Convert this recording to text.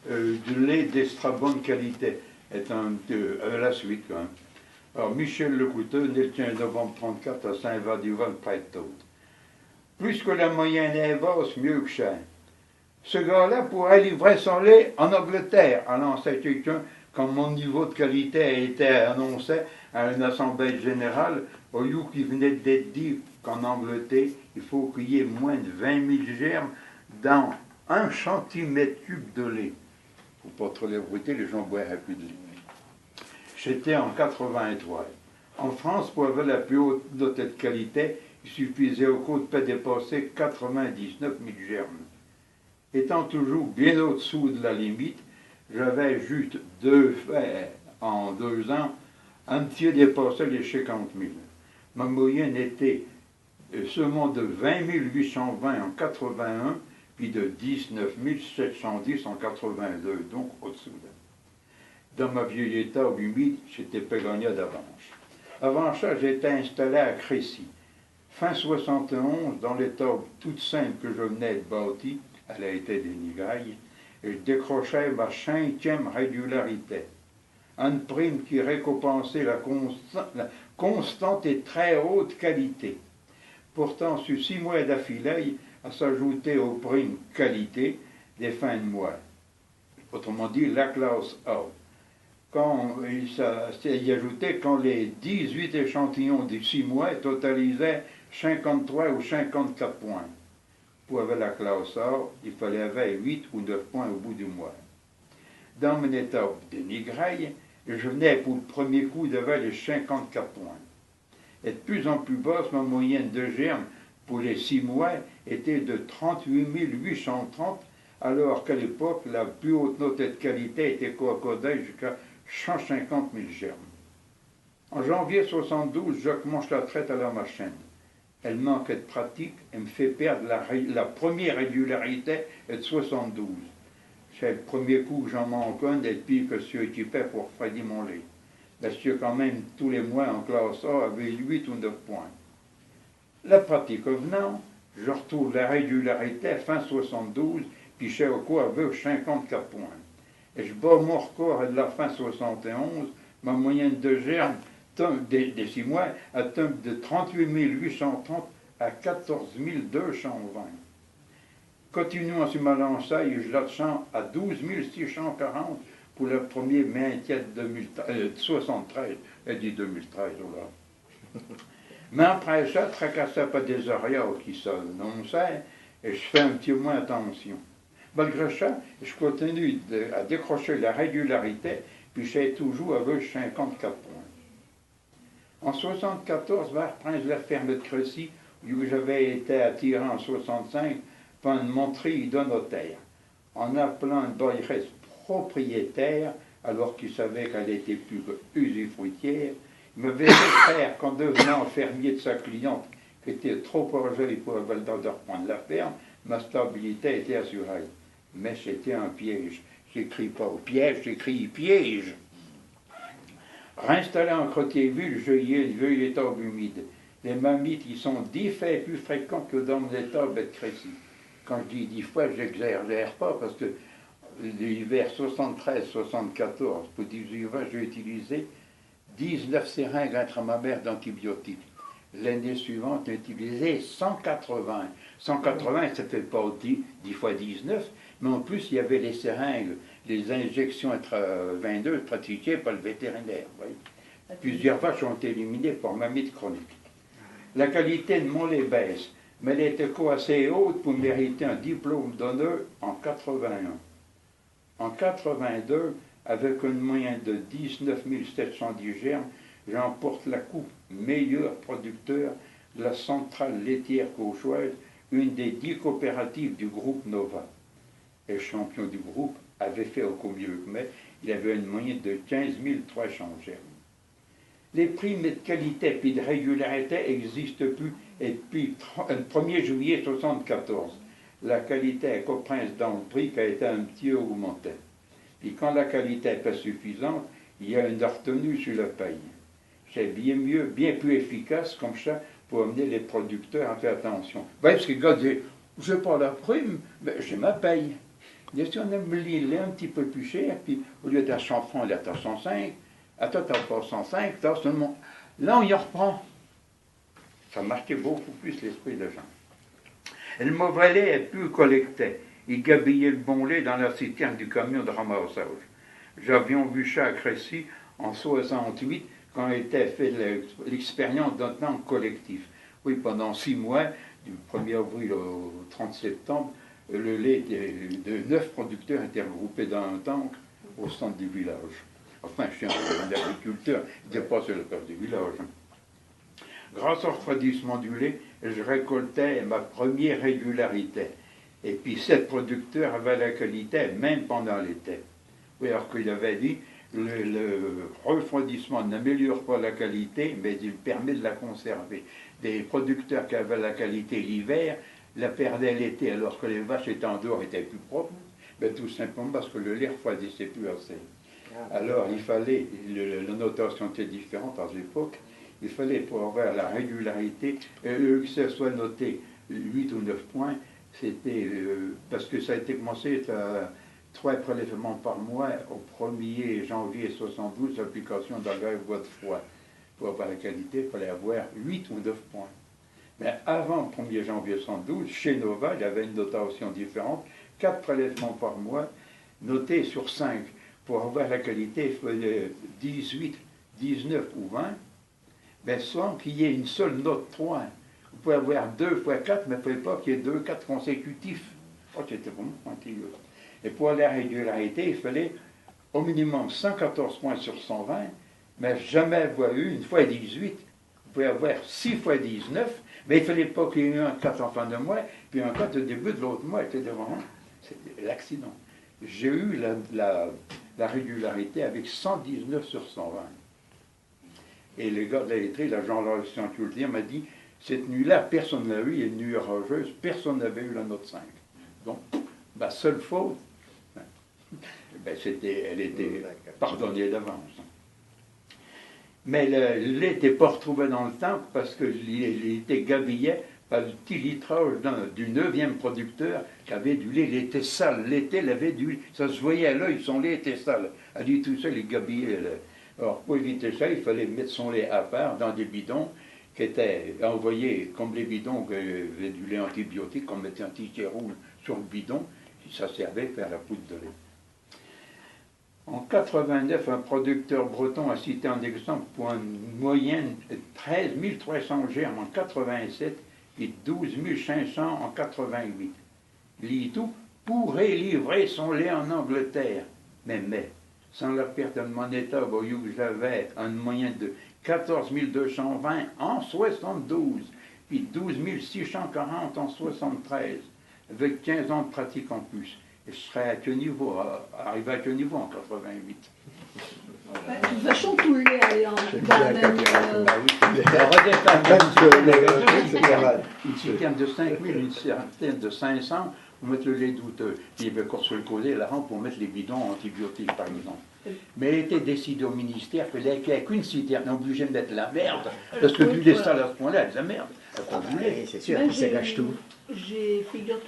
du lait d'extra bonne qualité. Est à la suite, quand même. Alors, Michel Lecouteux, né le 15 novembre 1934 à Saint-Var-du-Val, près de Tôtes. Plus que la moyenne est basse, mieux que cher. Ce gars-là pourrait livrer son lait en Angleterre, annonçait quelqu'un quand mon niveau de qualité a été annoncé à une assemblée générale, au lieu qu'il venait d'être dit qu'en Angleterre, il faut qu'il y ait moins de 20 000 germes dans 1 centimètre cube de lait. Il ne faut pas trop les brûler, les gens boiraient plus de lait. J'étais en 83. En France, pour avoir la plus haute note de qualité, il suffisait au cours de pas dépasser 99 000 germes. Étant toujours bien au-dessous de la limite, j'avais juste en 2 ans, un petit dépassé les 50 000. Ma moyenne était seulement de 20 820 en 81, puis de 19 710 en 82, donc au-dessous. Dans ma vieille étable humide, j'étais pégonia d'Avanches. Avant ça, j'étais installé à Crécy. Fin 71, dans l'étable toute simple que je venais de bâtir, elle a été dénigraille, et je décrochais ma 5e régularité. Une prime qui récompensait la constante et très haute qualité. Pourtant, sur 6 mois d'affilée, à s'ajouter aux primes qualité des fins de mois. Autrement dit, la classe A. Quand il y ajoutait quand les 18 échantillons des 6 mois totalisaient 53 ou 54 points. Pour avoir la classe A, il fallait avoir 8 ou 9 points au bout du mois. Dans mon étape dénigrée, je venais pour le premier coup d'avoir les 54 points. Et de plus en plus basse, ma moyenne de germes pour les 6 mois était de 38 830, alors qu'à l'époque, la plus haute note de qualité était accordée jusqu'à 150 000 germes. En janvier 72, je commence la traite à la machine. Elle manquait de pratique et me fait perdre la première régularité de 72. C'est le premier coup que j'en manque un depuis que je suis équipé pour faire mon lait. Parce que quand même, tous les mois en classe A avait 8 ou 9 points. La pratique venant, je retrouve la régularité fin 72, puis chez Oco avec 54 points. Et je bats mon record de la fin 71, ma moyenne de germes des 6 mois tombe de 38 830 à 14 220. Continuons sur ma lancée, je la sens à 12 640 pour le premier maintien de 73, elle dit 2013, là. Mais après ça, tracassé pas des arias qui s'annonçaient, et je fais un petit moins attention. Malgré ça, je continue à décrocher la régularité, puis j'ai toujours avec 54 points. En 74, vers Prince de la ferme de Crécy, où j'avais été attiré en 65 par une monterie de notaire. En appelant une bailleresse propriétaire, alors qu'il savait qu'elle était plus usufruitière, il m'avait fait faire qu'en devenant fermier de sa cliente, qui était trop orgueilleuse pour avoir le temps de reprendre la ferme, ma stabilité était assurée. Mais c'était un piège. J'écris pas au piège, j'écris piège. Réinstallé en Crotierville, je y ai une vieille étable humide. Les mammites, ils sont 10 fois plus fréquents que dans l'étable de Crécy. Quand je dis 10 fois, j'exagère pas, parce que l'hiver 73-74, pour 18 mois, j'ai utilisé 19 seringues entre ma mère d'antibiotiques. L'année suivante, j'ai utilisé 180. 180, ça fait pas 10 fois 19, mais en plus, il y avait les seringues, les injections intraveineuses pratiquées par le vétérinaire. Voyez. Plusieurs vaches ont été éliminées par mamite chronique. La qualité de mon lait baisse, mais elle était assez haute pour mériter un diplôme d'honneur en 81. En 82, avec une moyenne de 19 710 germes, j'emporte la coupe meilleur producteur de la centrale laitière cauchoise, une des 10 coopératives du groupe Nova. Et le champion du groupe avait fait au mieux que moi, il avait une moyenne de 15 300 germes. Les primes de qualité et de régularité n'existent plus depuis le 1er juillet 1974. La qualité est comprise dans le prix qui a été un petit peu augmenté. Puis quand la qualité n'est pas suffisante, il y a une retenue sur le paye. C'est bien mieux, bien plus efficace comme ça pour amener les producteurs à faire attention. Parce que le gars dit, je n'ai pas la prime, mais j'ai ma paye. Et si on aime le lait un petit peu plus cher, puis au lieu d'être 100 francs, il est à 105, à toi, tu n'as pas 105, t'as seulement. Là, on y reprend. Ça marquait beaucoup plus l'esprit des gens. Et le mauvais lait est plus collecté. Il gabillait le bon lait dans la citerne du camion de ramassage. J'avions vu ça à Crécy en 68, quand était fait l'expérience d'un temps collectif. Oui, pendant 6 mois, du 1er avril au 30 septembre, le lait de 9 producteurs était regroupé dans un tank au centre du village. Enfin, je suis un agriculteur, je n'étais pas sur le cœur du village. Grâce au refroidissement du lait, je récoltais ma première régularité. Et puis 7 producteurs avaient la qualité, même pendant l'été. Oui, alors qu'il avait dit, le refroidissement n'améliore pas la qualité, mais il permet de la conserver. Des producteurs qui avaient la qualité l'hiver, la perdaient l'été, alors que les vaches étaient en dehors, étaient plus propres, mais tout simplement parce que le lait refroidissait plus assez. Alors il fallait, la notation était différente à l'époque, il fallait pour avoir la régularité, que ce soit noté 8 ou 9 points, c'était parce que ça a été commencé à 3 prélèvements par mois au 1er janvier 72, l'application de la grève bois de froid. Pour avoir la qualité, il fallait avoir 8 ou 9 points. Mais avant le 1er janvier 72, chez Nova, il y avait une notation différente, 4 prélèvements par mois, notés sur 5. Pour avoir la qualité, il fallait 18, 19 ou 20, mais sans qu'il y ait une seule note 3. Vous pouvez avoir 2 fois 4, mais il ne fallait pas qu'il y ait 2 4 consécutifs. Oh, c'était vraiment pointilleux. Et pour la régularité, il fallait au minimum 114 points sur 120, mais jamais avoir eu une fois 18. Vous pouvez avoir 6 fois 19, mais il ne fallait pas qu'il y ait eu un 4 en fin de mois, puis un 4 au début de l'autre mois, était devant. C'était l'accident. J'ai eu la régularité avec 119 sur 120. Et le gars de la laiterie, l'agent de la scientifique, m'a dit, cette nuit-là, personne ne l'a eu, il y a une nuit orageuse, personne n'avait eu la note 5. Donc, ma seule faute, ben, elle était pardonnée d'avance. Mais le lait n'était pas retrouvé dans le temps parce qu'il était gavillé par le petit litrage du 9e producteur qui avait du lait. Il était sale. L'été, il avait du lait. Ça se voyait à l'œil, son lait était sale. À lui tout seul, il gabillait. Alors, pour éviter ça, il fallait mettre son lait à part dans des bidons qui étaient envoyés, comme les bidons qui avaient du lait antibiotique, on mettait un ticket rouge sur le bidon, et ça servait à faire la poudre de lait. En 89, un producteur breton a cité un exemple pour une moyenne de 13 300 germes en 87 et 12 500 en 88. Litou pourrait livrer son lait en Angleterre, mais sans la perte de mon état, voyou que j'avais une moyenne de 14 220 en 72, puis 12 640 en 73, avec 15 ans de pratique en plus. Et je serais à quel niveau, arrivé à quel niveau en 88? De toute façon, tout le lait allait dans la même... Une citerne de 5 000, une citerne de 500, pour mettre le lait douteux. Il y avait encore sur le côté la rampe pour mettre les bidons antibiotiques, par exemple. Mais il était décidé au ministère qu'il n'y avait qu'une citerne, on est obligé de mettre la merde, parce que vu les salles à ce point-là, la merde, elle prend du lait. C'est sûr, ça gâche tout. J'ai figuré